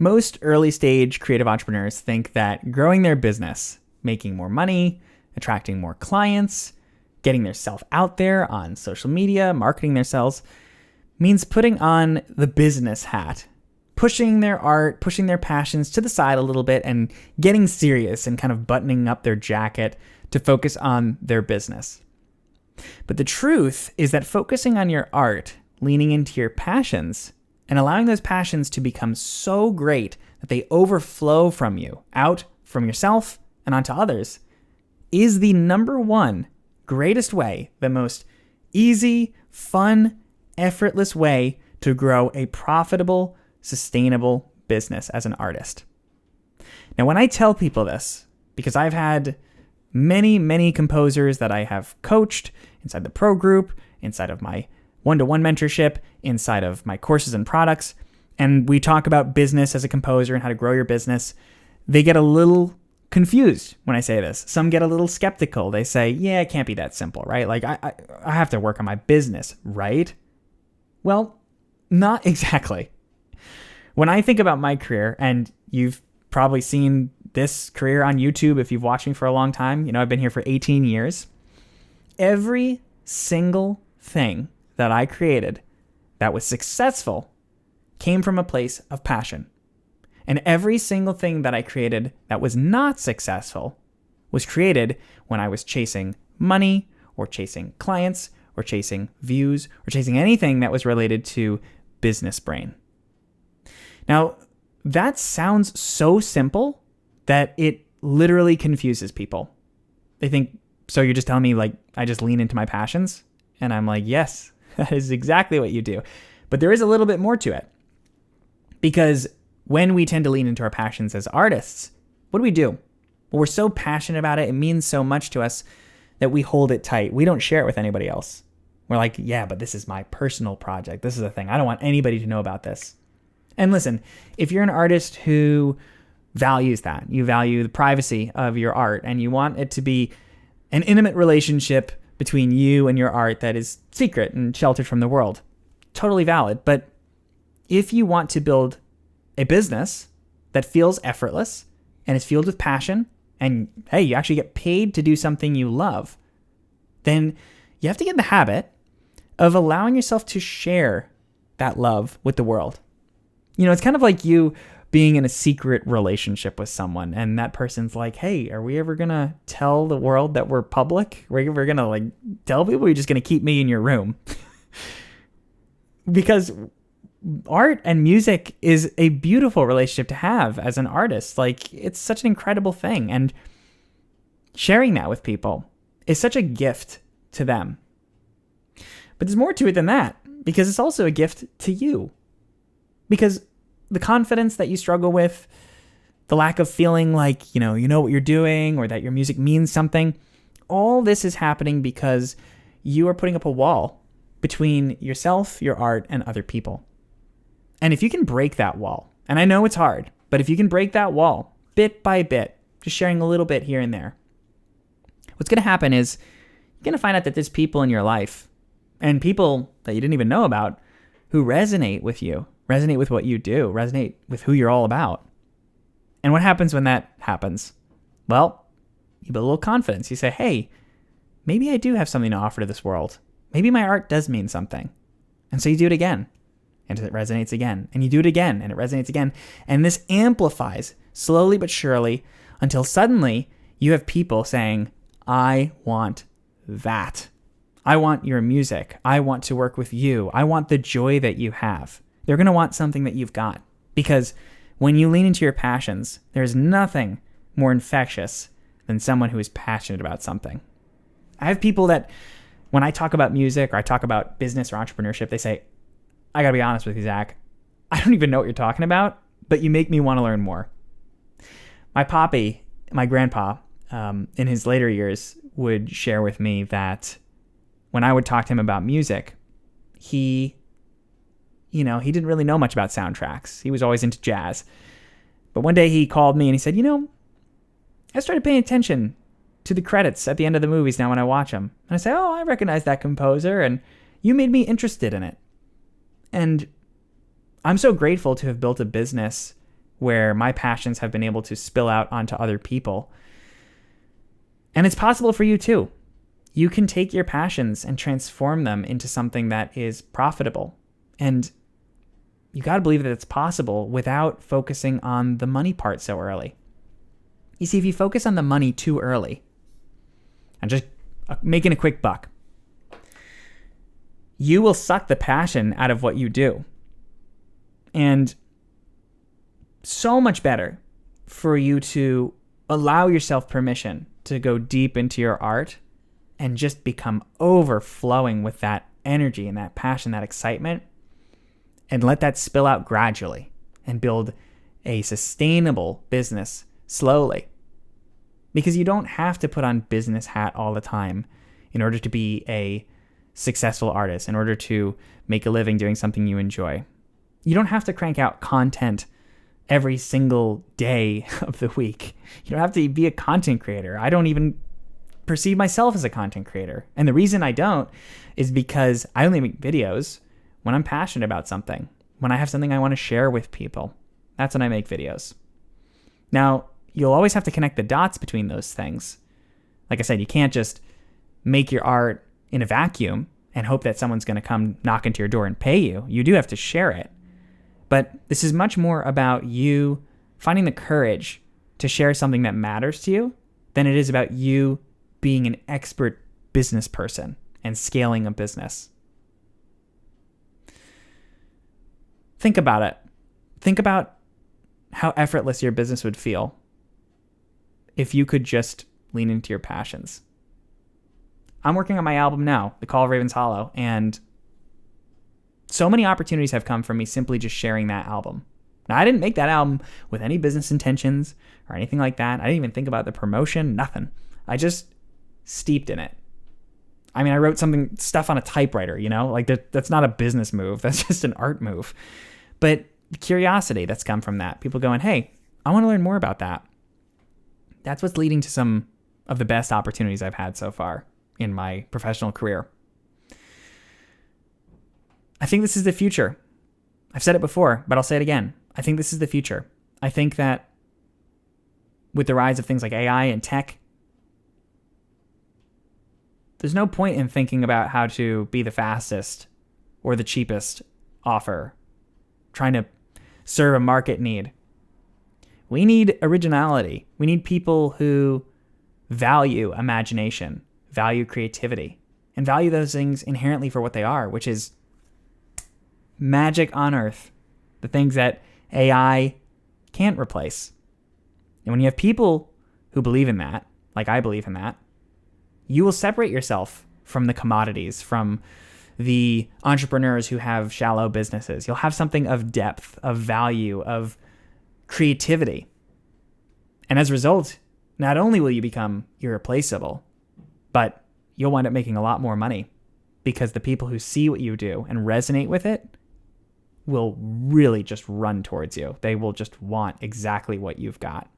Most early stage creative entrepreneurs think that growing their business, making more money, attracting more clients, getting their self out there on social media, marketing themselves, means putting on the business hat, pushing their art, pushing their passions to the side a little bit and getting serious and kind of buttoning up their jacket to focus on their business. But the truth is that focusing on your art, leaning into your passions, and allowing those passions to become so great that they overflow from you, out from yourself and onto others, is the number one greatest way, the most easy, fun, effortless way to grow a profitable, sustainable business as an artist. Now, when I tell people this, because I've had many, many composers that I have coached inside the pro group, inside of my one-to-one mentorship, inside of my courses and products, and we talk about business as a composer and how to grow your business, they get a little confused when I say this. Some get a little skeptical. They say, yeah, it can't be that simple, right? Like, I have to work on my business, right? Well, not exactly. When I think about my career, and you've probably seen this career on YouTube if you've watched me for a long time, I've been here for 18 years. Every single thing that I created that was successful came from a place of passion. And every single thing that I created that was not successful was created when I was chasing money or chasing clients or chasing views or chasing anything that was related to business brain. Now, that sounds so simple that it literally confuses people. They think, so you're just telling me like I just lean into my passions? And I'm like, yes, that is exactly what you do. But there is a little bit more to it. Because when we tend to lean into our passions as artists, what do? Well, we're so passionate about it. It means so much to us that we hold it tight. We don't share it with anybody else. We're like, yeah, but this is my personal project. This is the thing. I don't want anybody to know about this. And listen, if you're an artist who values that, you value the privacy of your art, and you want it to be an intimate relationship between you and your art that is secret and sheltered from the world, totally valid. But if you want to build a business that feels effortless and is filled with passion, and hey, you actually get paid to do something you love, then you have to get in the habit of allowing yourself to share that love with the world. It's kind of like you being in a secret relationship with someone, and that person's like, hey, are we ever going to tell the world that we're public? We're going to tell people, or are you just going to keep me in your room? Because art and music is a beautiful relationship to have as an artist. It's such an incredible thing. And sharing that with people is such a gift to them. But there's more to it than that, because it's also a gift to you. Because the confidence that you struggle with, the lack of feeling like, you know what you're doing, or that your music means something, all this is happening because you are putting up a wall between yourself, your art, and other people. And if you can break that wall, and I know it's hard, but if you can break that wall bit by bit, just sharing a little bit here and there, what's going to happen is you're going to find out that there's people in your life, and people that you didn't even know about, who resonate with you, resonate with what you do, resonate with who you're all about. And what happens when that happens? Well, you build a little confidence. You say, hey, maybe I do have something to offer to this world. Maybe my art does mean something. And so you do it again, and it resonates again. And you do it again, and it resonates again. And this amplifies slowly but surely until suddenly you have people saying, I want that. I want your music. I want to work with you. I want the joy that you have. They're going to want something that you've got. Because when you lean into your passions, there's nothing more infectious than someone who is passionate about something. I have people that, when I talk about music or I talk about business or entrepreneurship, they say, I got to be honest with you, Zach, I don't even know what you're talking about, but you make me want to learn more. My poppy, my grandpa, in his later years, would share with me that when I would talk to him about music, he didn't really know much about soundtracks. He was always into jazz. But one day he called me and he said, I started paying attention to the credits at the end of the movies now when I watch them. And I say, oh, I recognize that composer, and you made me interested in it. And I'm so grateful to have built a business where my passions have been able to spill out onto other people. And it's possible for you too. You can take your passions and transform them into something that is profitable. And you got to believe that it's possible without focusing on the money part so early. You see, if you focus on the money too early and just making a quick buck, you will suck the passion out of what you do. And so much better for you to allow yourself permission to go deep into your art and just become overflowing with that energy and that passion, that excitement, and let that spill out gradually and build a sustainable business slowly. Because you don't have to put on business hat all the time in order to be a successful artist, in order to make a living doing something you enjoy. You don't have to crank out content every single day of the week. You don't have to be a content creator. I don't even perceive myself as a content creator. And the reason I don't is because I only make videos when I'm passionate about something, when I have something I want to share with people. That's when I make videos. Now, you'll always have to connect the dots between those things. Like I said, you can't just make your art in a vacuum and hope that someone's going to come knock into your door and pay you. You do have to share it. But this is much more about you finding the courage to share something that matters to you than it is about you being an expert business person and scaling a business. Think about it. Think about how effortless your business would feel if you could just lean into your passions. I'm working on my album now, The Call of Ravens Hollow, and so many opportunities have come from me simply just sharing that album. Now, I didn't make that album with any business intentions or anything like that. I didn't even think about the promotion, nothing. I just steeped in it. I mean, I wrote stuff on a typewriter, like that's not a business move. That's just an art move. But the curiosity that's come from that, people going, hey, I want to learn more about that. That's what's leading to some of the best opportunities I've had so far in my professional career. I think this is the future. I've said it before, but I'll say it again. I think this is the future. I think that with the rise of things like AI and tech, there's no point in thinking about how to be the fastest or the cheapest offer, trying to serve a market need. We need originality. We need people who value imagination, value creativity, and value those things inherently for what they are, which is magic on earth, the things that AI can't replace. And when you have people who believe in that, like I believe in that, you will separate yourself from the commodities, from the entrepreneurs who have shallow businesses. You'll have something of depth, of value, of creativity. And as a result, not only will you become irreplaceable, but you'll wind up making a lot more money because the people who see what you do and resonate with it will really just run towards you. They will just want exactly what you've got.